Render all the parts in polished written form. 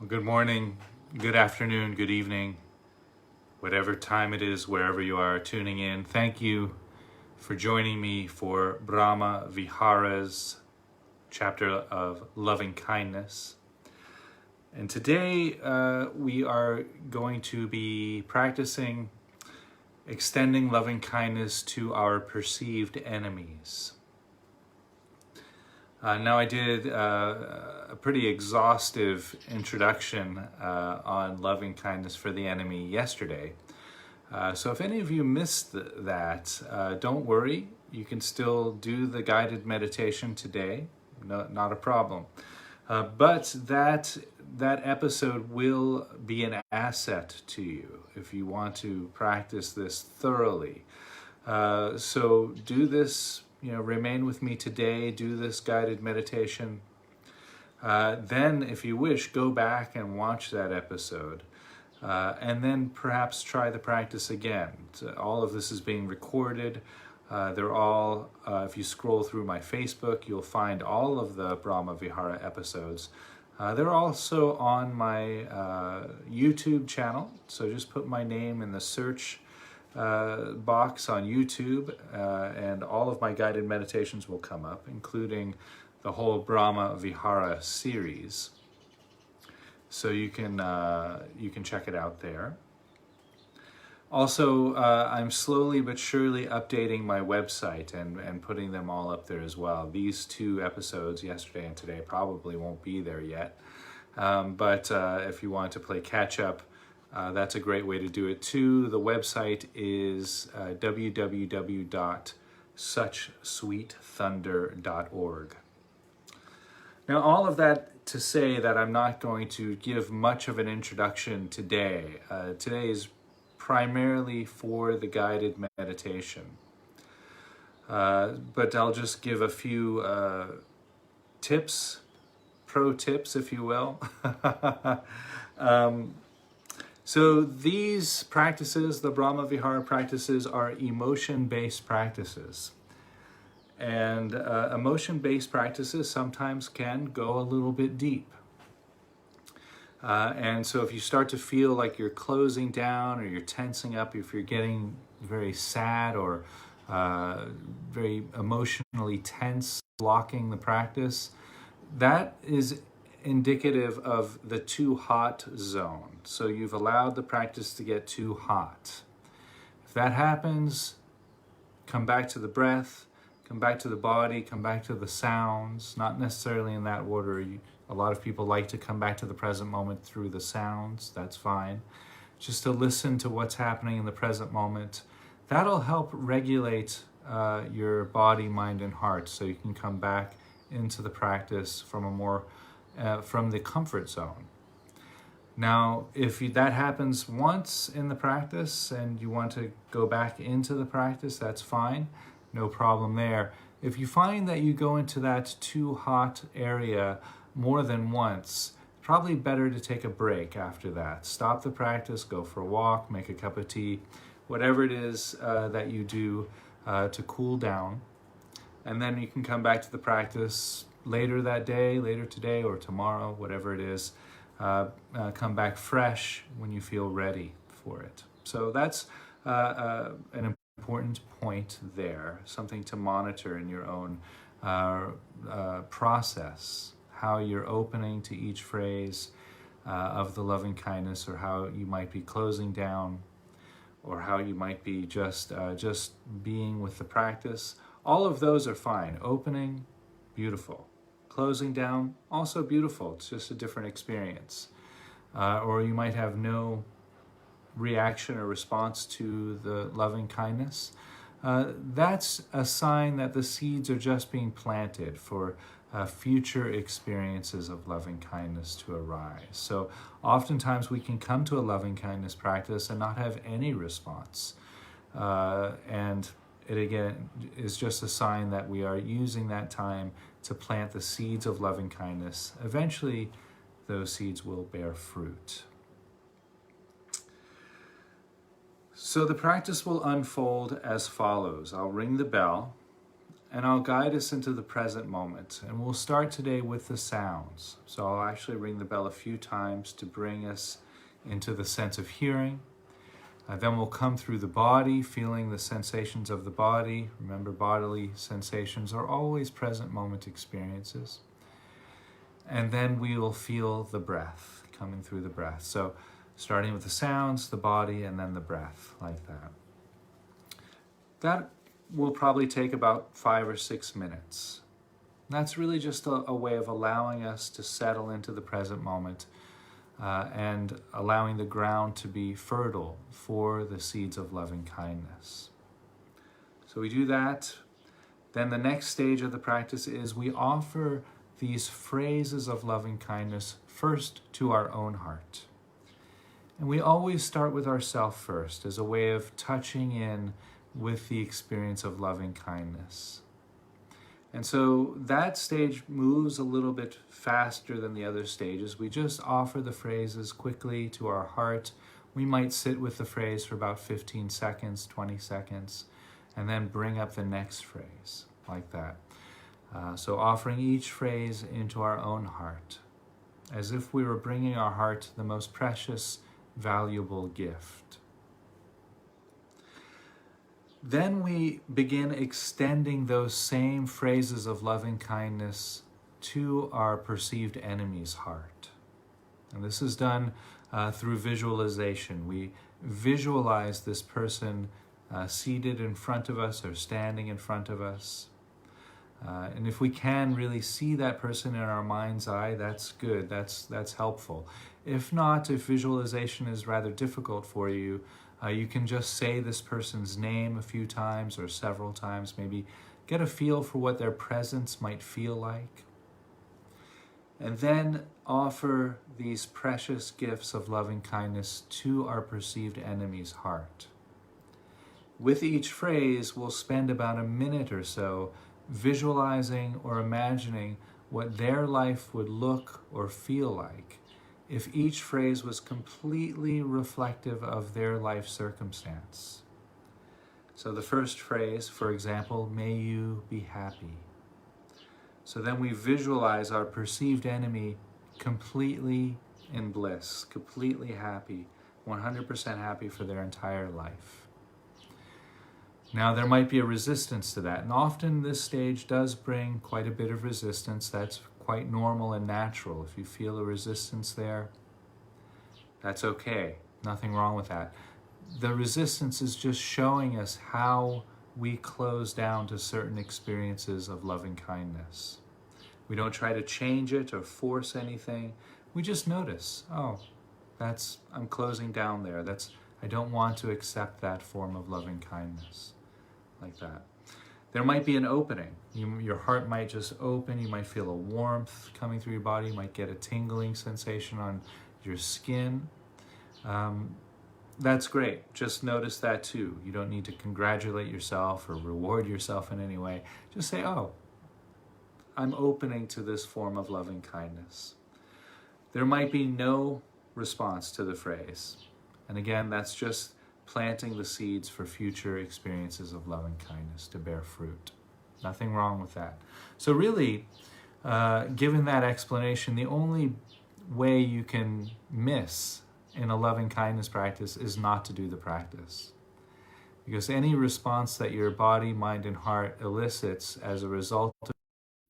Well, good morning, good afternoon, good evening, whatever time it is, wherever you are tuning in. Thank you for joining me for Brahma Viharas chapter of Lovingkindness. And today we are going to be practicing extending loving-kindness to our perceived enemies. Now I did a pretty exhaustive introduction on loving kindness for the enemy yesterday. So if any of you missed that, don't worry. You can still do the guided meditation today. No, not a problem. But that episode will be an asset to you if you want to practice this thoroughly. So do this. Remain with me today, do this guided meditation. Then, if you wish, go back and watch that episode. And then perhaps try the practice again. So all of this is being recorded. They're all, if you scroll through my Facebook, you'll find all of the Brahma Vihara episodes. They're also on my YouTube channel. So just put my name in the search box on YouTube, and all of my guided meditations will come up, including the whole Brahma Vihara series. So you can check it out there. Also, I'm slowly but surely updating my website and putting them all up there as well. These two episodes, yesterday and today, probably won't be there yet. But if you want to play catch up, that's a great way to do it too. The website is www.suchsweetthunder.org. Now, all of that to say that I'm not going to give much of an introduction today. Today is primarily for the guided meditation. But I'll just give a few tips, pro tips, if you will. So these practices, the Brahma Vihara practices, are emotion-based practices. And emotion-based practices sometimes can go a little bit deep. And so if you start to feel like you're closing down or you're tensing up, if you're getting very sad or very emotionally tense, blocking the practice, that is indicative of the too hot zone. So you've allowed the practice to get too hot. If that happens, come back to the breath, come back to the body, come back to the sounds, not necessarily in that order. A lot of people like to come back to the present moment through the sounds. That's fine. Just to listen to what's happening in the present moment. That'll help regulate your body, mind, and heart, so you can come back into the practice from a more from the comfort zone. Now, if that happens once in the practice and you want to go back into the practice, that's fine. No problem there. If you find that you go into that too hot area more than once, probably better to take a break after that. Stop the practice, go for a walk, make a cup of tea, whatever it is that you do to cool down. And then you can come back to the practice later that day, later today or tomorrow, whatever it is. Come back fresh when you feel ready for it. So that's an important point there, something to monitor in your own process, how you're opening to each phrase of the loving kindness, or how you might be closing down, or how you might be just being with the practice. All of those are fine. Opening, beautiful. Closing down, also beautiful. It's just a different experience. Or you might have no reaction or response to the loving kindness. That's a sign that the seeds are just being planted for future experiences of loving kindness to arise. So oftentimes we can come to a loving kindness practice and not have any response. And it again is just a sign that we are using that time to plant the seeds of loving kindness. Eventually, those seeds will bear fruit. So the practice will unfold as follows. I'll ring the bell, and I'll guide us into the present moment. And we'll start today with the sounds. So I'll actually ring the bell a few times to bring us into the sense of hearing. Then we'll come through the body, feeling the sensations of the body. Remember, bodily sensations are always present moment experiences. And then we will feel the breath, coming through the breath. So starting with the sounds, the body, and then the breath, like that. That will probably take about 5 or 6 minutes. That's really just a way of allowing us to settle into the present moment and allowing the ground to be fertile for the seeds of loving kindness. So we do that. Then the next stage of the practice is we offer these phrases of loving kindness first to our own heart. And we always start with ourself first as a way of touching in with the experience of loving kindness. And so that stage moves a little bit faster than the other stages. We just offer the phrases quickly to our heart. We might sit with the phrase for about 15 seconds, 20 seconds, and then bring up the next phrase, like that. So offering each phrase into our own heart, as if we were bringing our heart the most precious, valuable gift. Then we begin extending those same phrases of loving kindness to our perceived enemy's heart. And this is done through visualization. We visualize this person seated in front of us or standing in front of us. And if we can really see that person in our mind's eye, that's good, that's helpful. If not, if visualization is rather difficult for you, you can just say this person's name a few times or several times, maybe get a feel for what their presence might feel like. And then offer these precious gifts of loving kindness to our perceived enemy's heart. With each phrase, we'll spend about a minute or so visualizing or imagining what their life would look or feel like if each phrase was completely reflective of their life circumstance. So the first phrase, for example, may you be happy. So then we visualize our perceived enemy completely in bliss, completely happy, 100% happy for their entire life. Now there might be a resistance to that, and often this stage does bring quite a bit of resistance. That's quite normal and natural. If you feel a resistance there, that's okay. Nothing wrong with that. The resistance is just showing us how we close down to certain experiences of loving kindness. We don't try to change it or force anything. We just notice, oh, I'm closing down there. I don't want to accept that form of loving kindness, like that. There might be an opening. Your heart might just open. You might feel a warmth coming through your body. You might get a tingling sensation on your skin. That's great. Just notice that too. You don't need to congratulate yourself or reward yourself in any way. Just say, oh, I'm opening to this form of loving kindness. There might be no response to the phrase. And again, that's just planting the seeds for future experiences of loving kindness to bear fruit. Nothing wrong with that. So really, given that explanation, the only way you can miss in a loving kindness practice is not to do the practice. Because any response that your body, mind, and heart elicits as a result of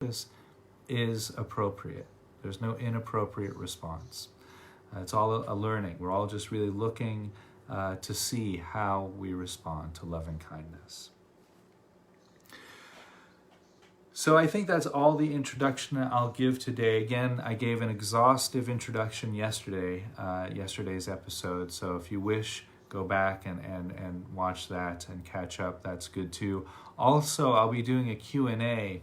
this is appropriate. There's no inappropriate response. It's all a learning. We're all just really looking to see how we respond to loving kindness. So I think that's all the introduction I'll give today. Again, I gave an exhaustive introduction yesterday's episode. So if you wish, go back and watch that and catch up. That's good too. Also, I'll be doing a Q&A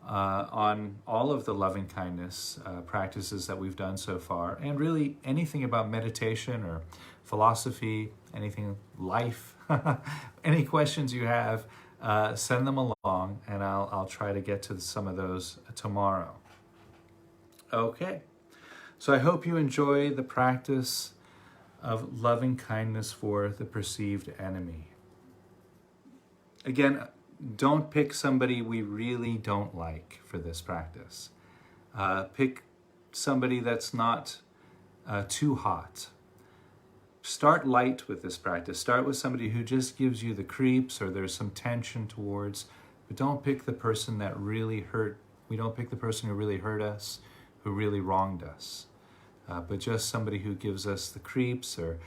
on all of the loving kindness practices that we've done so far, and really anything about meditation or philosophy, anything life, any questions you have, send them along, and I'll try to get to some of those tomorrow. Okay, so I hope you enjoy the practice of loving kindness for the perceived enemy. Again, don't pick somebody we really don't like for this practice. Pick somebody that's not too hot. Start light with this practice. Start with somebody who just gives you the creeps or there's some tension towards, but don't pick the person that really hurt. We don't pick the person who really hurt us, who really wronged us, but just somebody who gives us the creeps, or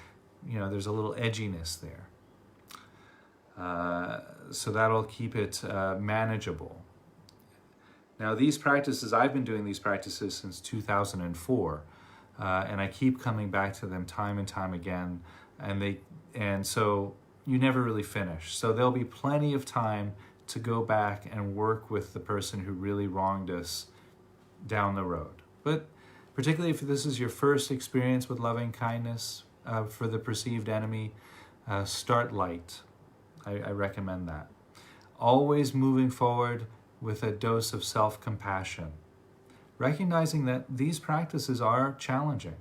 there's a little edginess there. So that'll keep it manageable. Now, these practices, I've been doing these practices since 2004, and I keep coming back to them time and time again, and so you never really finish. So there'll be plenty of time to go back and work with the person who really wronged us down the road. But particularly if this is your first experience with loving kindness for the perceived enemy, start light. I recommend that. Always moving forward with a dose of self-compassion, recognizing that these practices are challenging.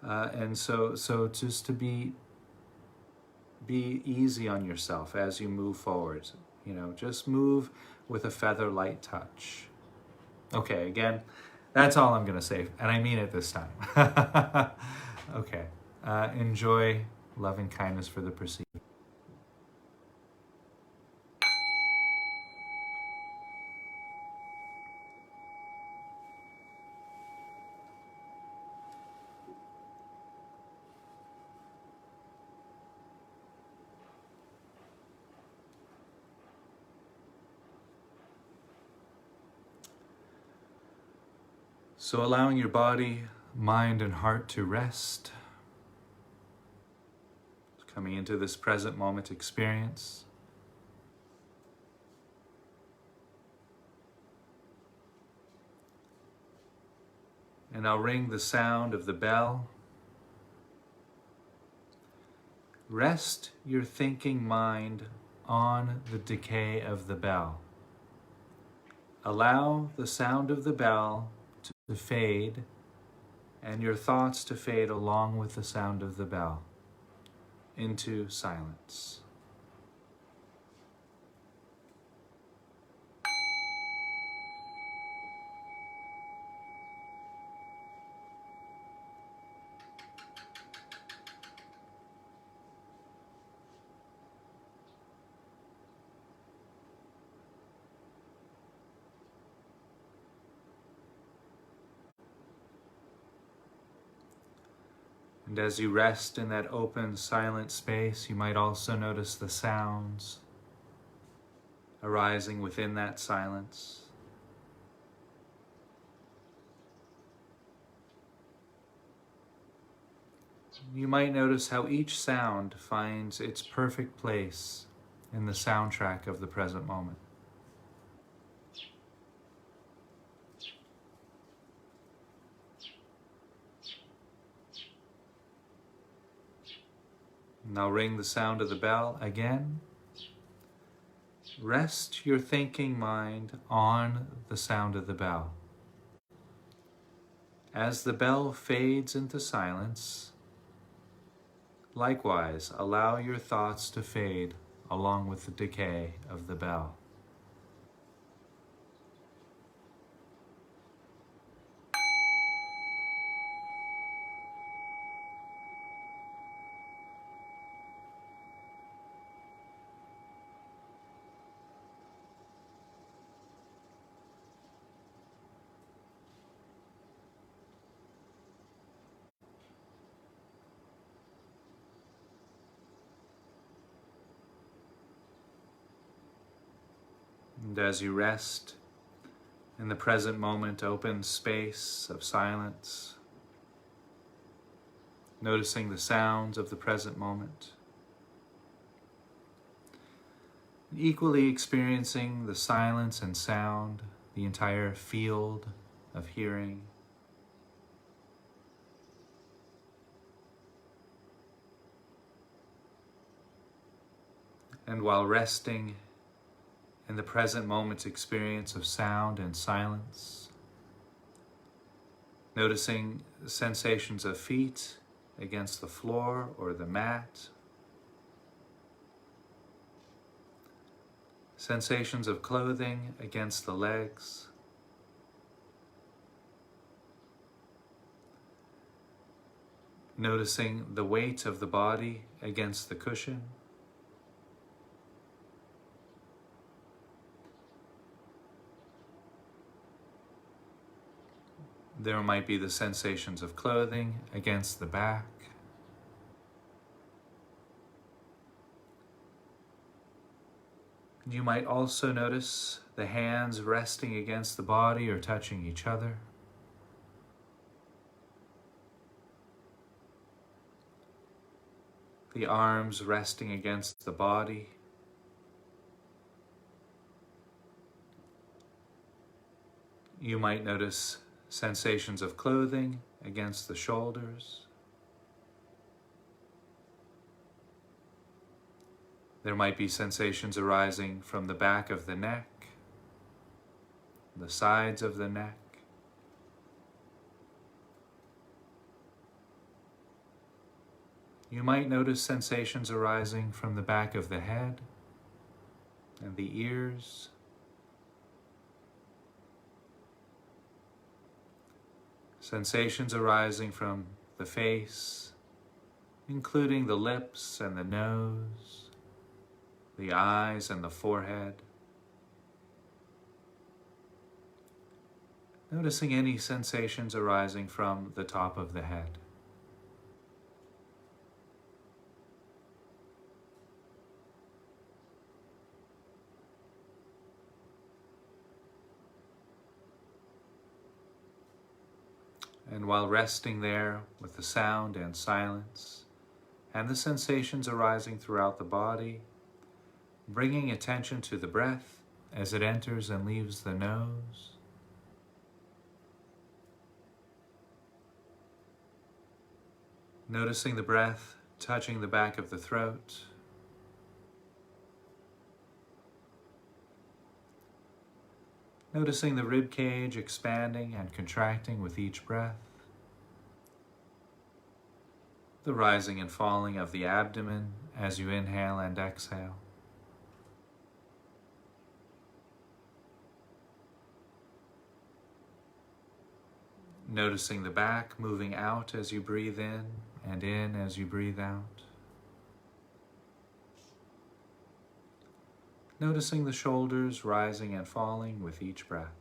And so just to be easy on yourself as you move forward. Just move with a feather light touch. Okay, again, that's all I'm going to say, and I mean it this time. Okay, enjoy loving kindness for the perceived. So allowing your body, mind, and heart to rest, coming into this present moment experience. And I'll ring the sound of the bell. Rest your thinking mind on the decay of the bell. Allow the sound of the bell to fade, and your thoughts to fade along with the sound of the bell into silence. And as you rest in that open, silent space, you might also notice the sounds arising within that silence. You might notice how each sound finds its perfect place in the soundtrack of the present moment. Now ring the sound of the bell again. Rest your thinking mind on the sound of the bell. As the bell fades into silence, likewise, allow your thoughts to fade along with the decay of the bell. And as you rest in the present moment, open space of silence, noticing the sounds of the present moment, equally experiencing the silence and sound, the entire field of hearing. And while resting in the present moment's experience of sound and silence, noticing the sensations of feet against the floor or the mat, sensations of clothing against the legs, noticing the weight of the body against the cushion, there might be the sensations of clothing against the back. You might also notice the hands resting against the body or touching each other. The arms resting against the body. You might notice sensations of clothing against the shoulders. There might be sensations arising from the back of the neck, the sides of the neck. You might notice sensations arising from the back of the head and the ears. Sensations arising from the face, including the lips and the nose, the eyes and the forehead. Noticing any sensations arising from the top of the head. And while resting there with the sound and silence and the sensations arising throughout the body, bringing attention to the breath as it enters and leaves the nose. Noticing the breath touching the back of the throat. Noticing the rib cage expanding and contracting with each breath. The rising and falling of the abdomen as you inhale and exhale. Noticing the back moving out as you breathe in as you breathe out. Noticing the shoulders rising and falling with each breath.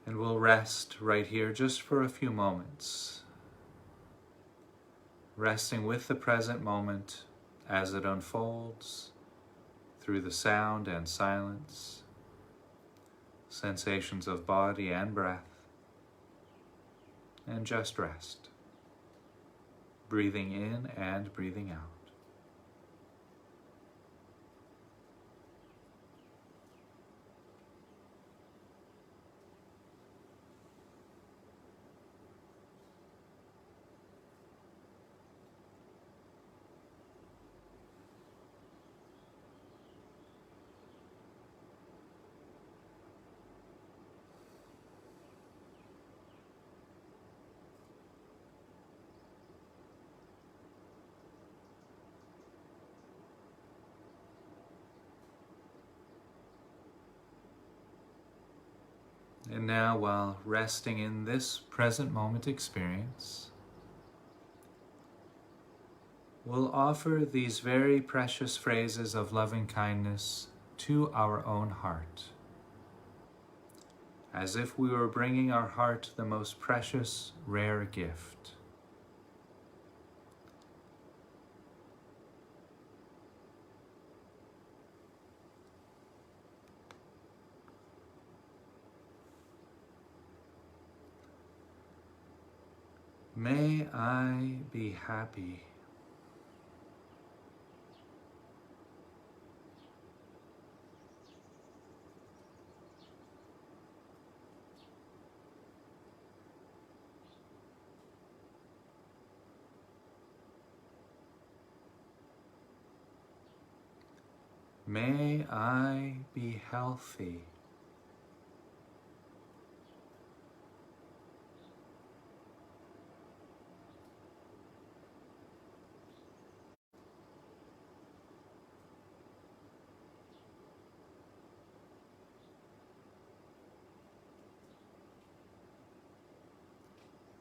And we'll rest right here just for a few moments, resting with the present moment as it unfolds through the sound and silence, sensations of body and breath, and just rest, breathing in and breathing out. And now, while resting in this present moment experience, we'll offer these very precious phrases of loving kindness to our own heart, as if we were bringing our heart the most precious, rare gift. May I be happy. May I be healthy.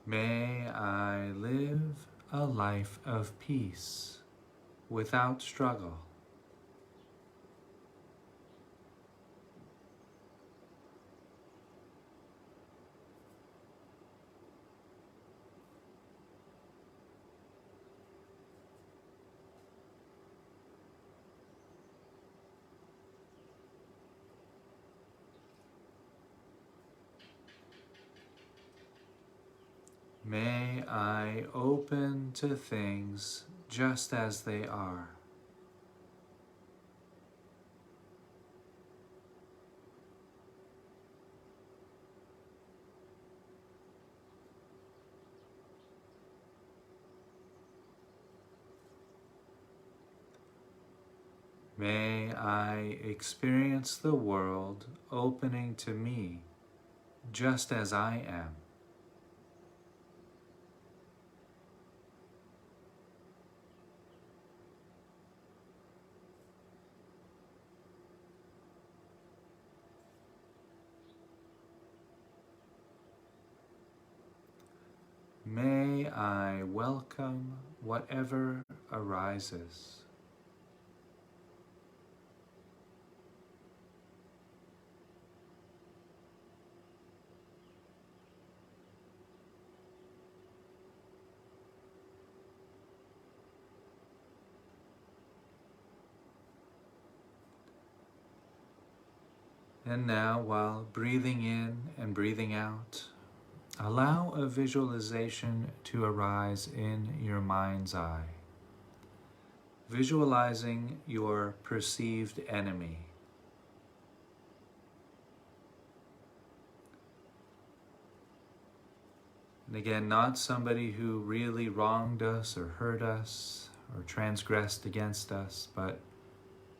May I live a life of peace without struggle. May I open to things just as they are. May I experience the world opening to me just as I am. May I welcome whatever arises. And now, while breathing in and breathing out, allow a visualization to arise in your mind's eye, visualizing your perceived enemy. And again, not somebody who really wronged us or hurt us or transgressed against us, but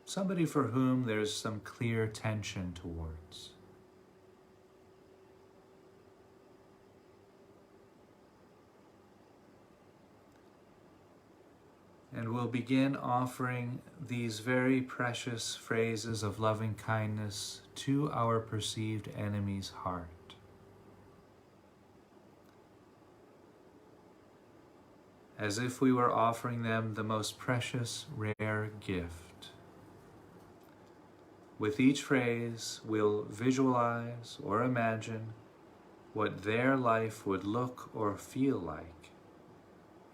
somebody for whom there's some clear tension towards. And we'll begin offering these very precious phrases of loving kindness to our perceived enemy's heart. As if we were offering them the most precious, rare gift. With each phrase, we'll visualize or imagine what their life would look or feel like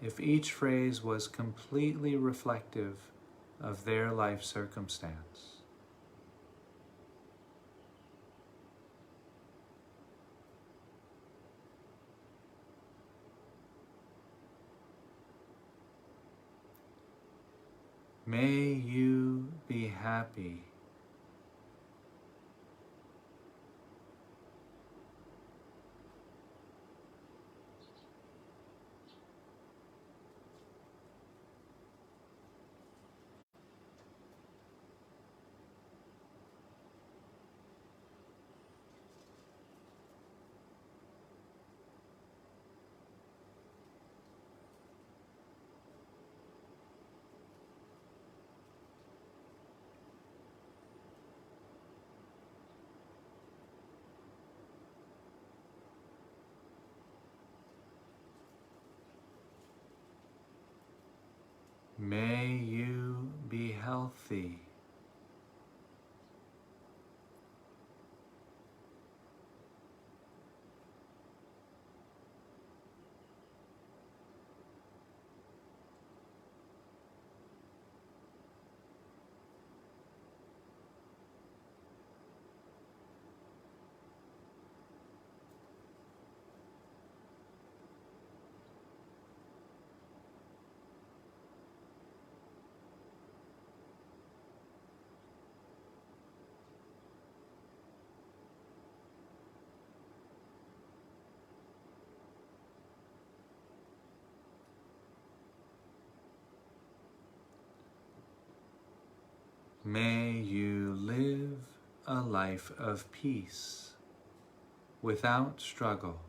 if each phrase was completely reflective of their life circumstance. May you be happy. May you be healthy. May you live a life of peace without struggle.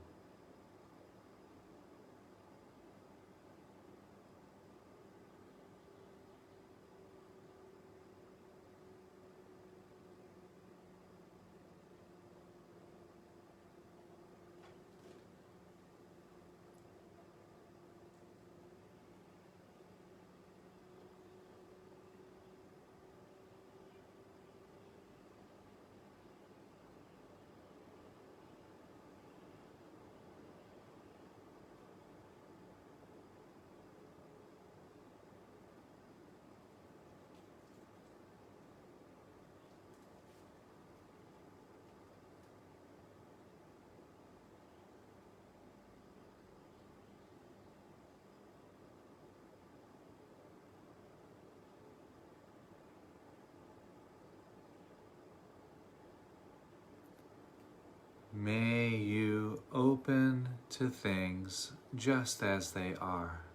May you open to things just as they are.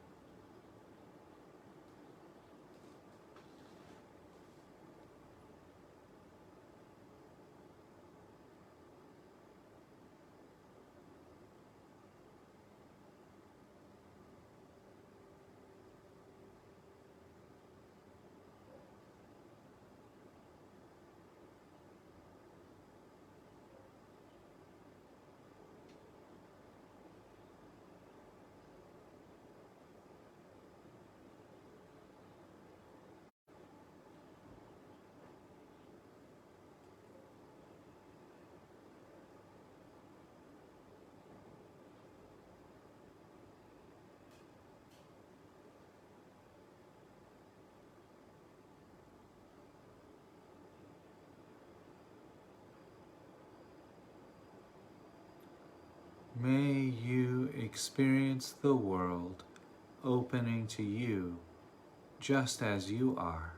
May you experience the world opening to you just as you are.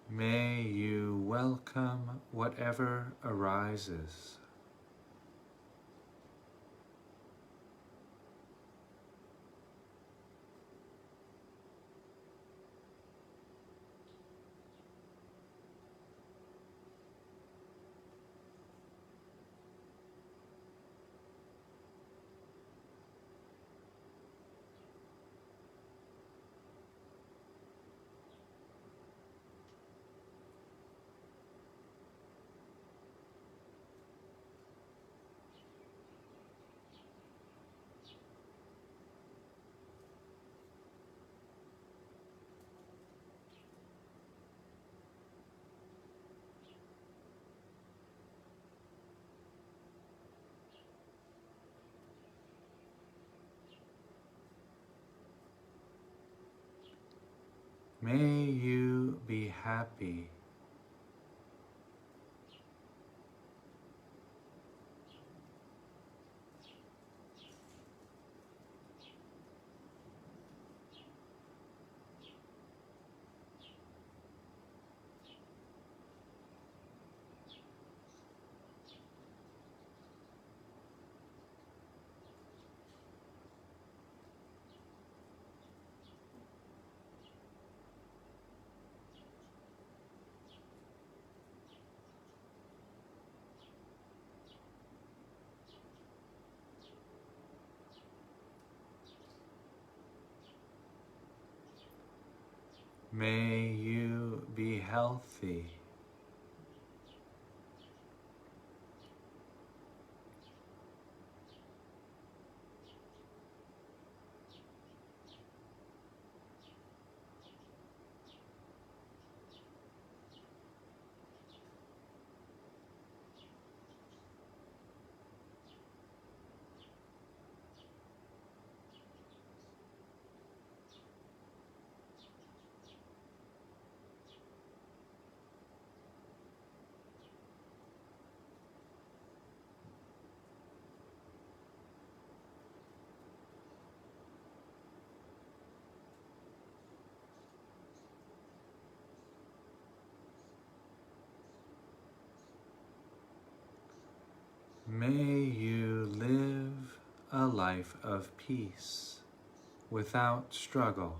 May you welcome whatever arises. May you be happy. May you be healthy. May you live a life of peace without struggle.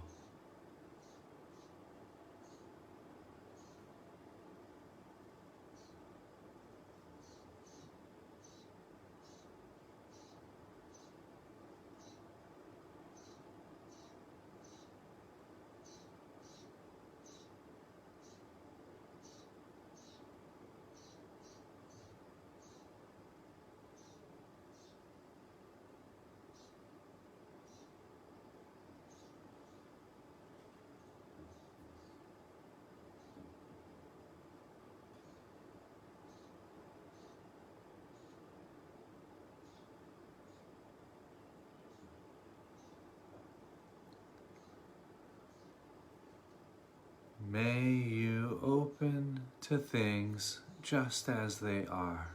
May you open to things just as they are.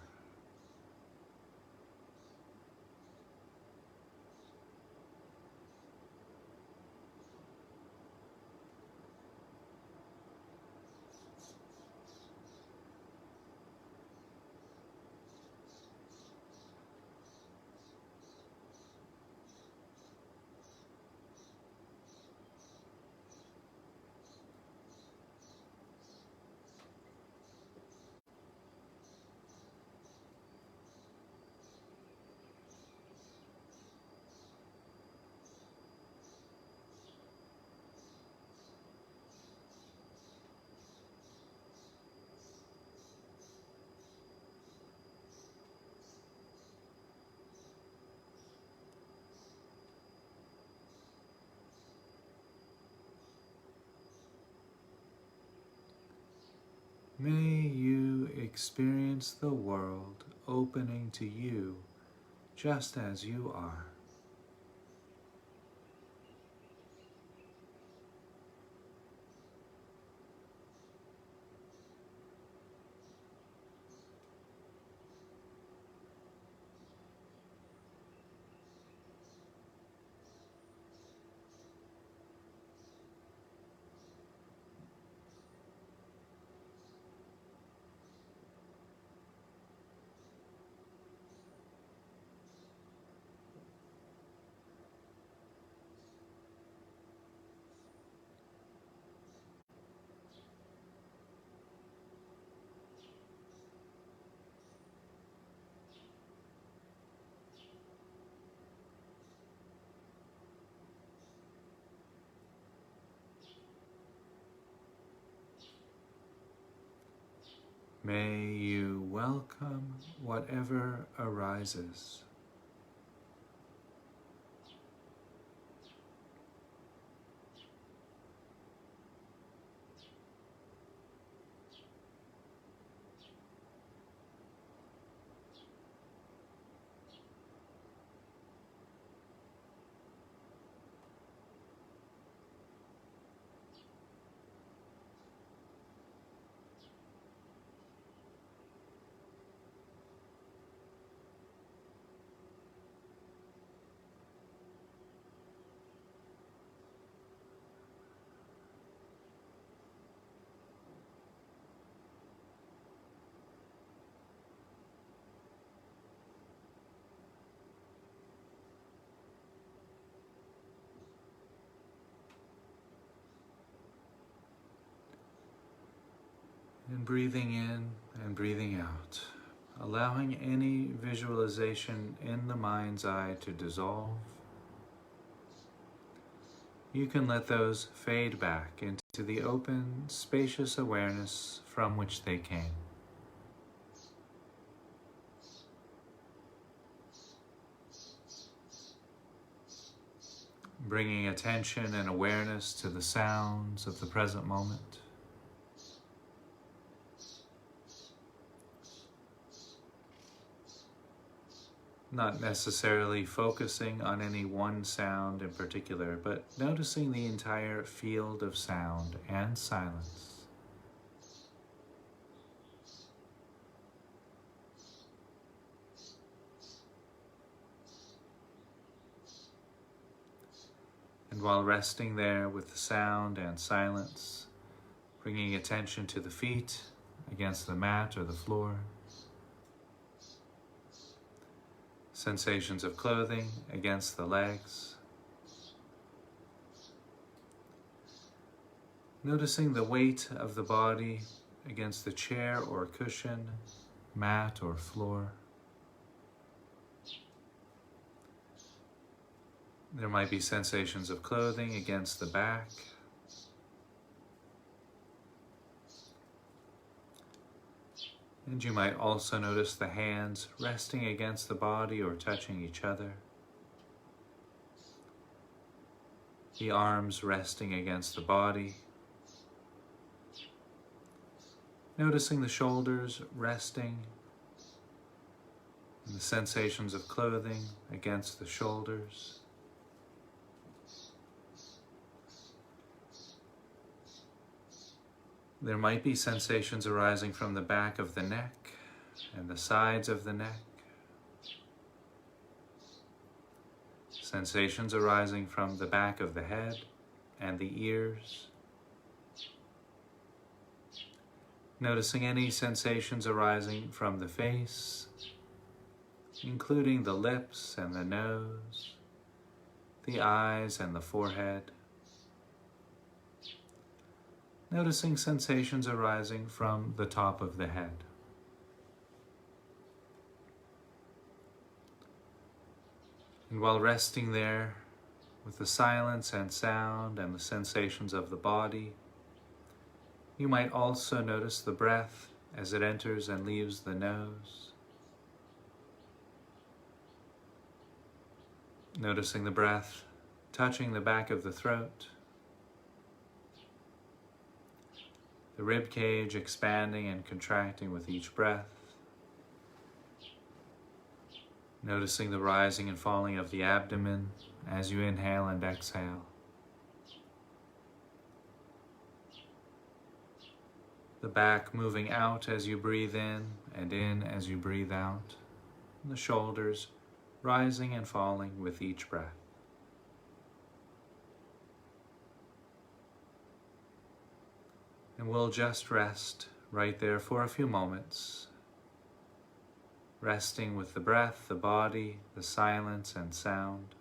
May you experience the world opening to you just as you are. May you welcome whatever arises. And breathing in and breathing out, allowing any visualization in the mind's eye to dissolve. You can let those fade back into the open, spacious awareness from which they came. Bringing attention and awareness to the sounds of the present moment. Not necessarily focusing on any one sound in particular, but noticing the entire field of sound and silence. And while resting there with the sound and silence, bringing attention to the feet against the mat or the floor, sensations of clothing against the legs, noticing the weight of the body against the chair or cushion, mat or floor. There might be sensations of clothing against the back. And you might also notice the hands resting against the body or touching each other. The arms resting against the body. Noticing the shoulders resting and the sensations of clothing against the shoulders. There might be sensations arising from the back of the neck and the sides of the neck. Sensations arising from the back of the head and the ears. Noticing any sensations arising from the face, including the lips and the nose, the eyes and the forehead. Noticing sensations arising from the top of the head. And while resting there with the silence and sound and the sensations of the body, you might also notice the breath as it enters and leaves the nose. Noticing the breath touching the back of the throat, the rib cage expanding and contracting with each breath. Noticing the rising and falling of the abdomen as you inhale and exhale. The back moving out as you breathe in as you breathe out. And the shoulders rising and falling with each breath. And we'll just rest right there for a few moments, resting with the breath, the body, the silence and sound,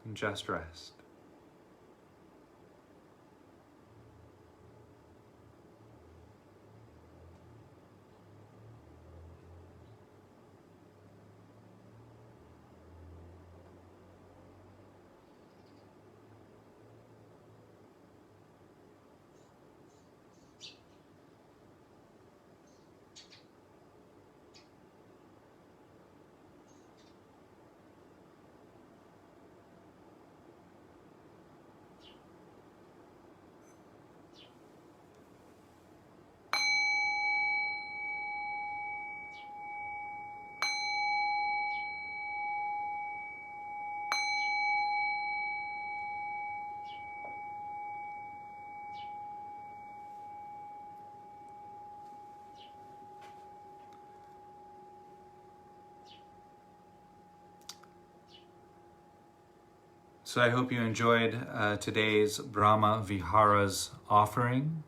and just rest. So I hope you enjoyed today's Brahma Viharas offering.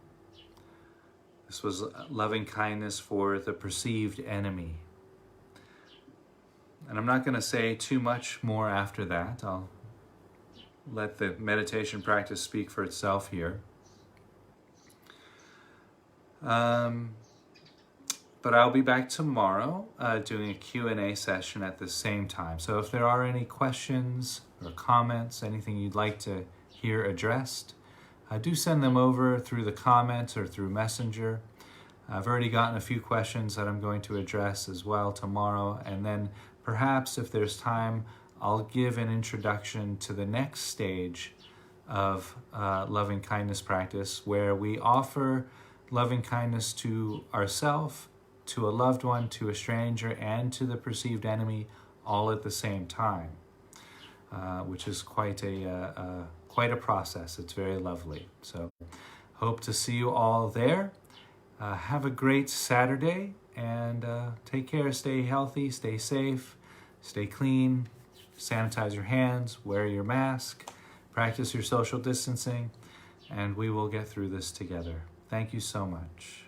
This was loving kindness for the perceived enemy. And I'm not going to say too much more after that. I'll let the meditation practice speak for itself here. But I'll be back tomorrow doing a Q&A session at the same time. So if there are any questions or comments, anything you'd like to hear addressed, do send them over through the comments or through Messenger. I've already gotten a few questions that I'm going to address as well tomorrow. And then perhaps if there's time, I'll give an introduction to the next stage of loving kindness practice, where we offer loving kindness to ourselves, to a loved one, to a stranger, and to the perceived enemy all at the same time, which is quite a process. It's very lovely. So hope to see you all there. Have a great Saturday, and take care. Stay healthy, stay safe, stay clean, sanitize your hands, wear your mask, practice your social distancing, and we will get through this together. Thank you so much.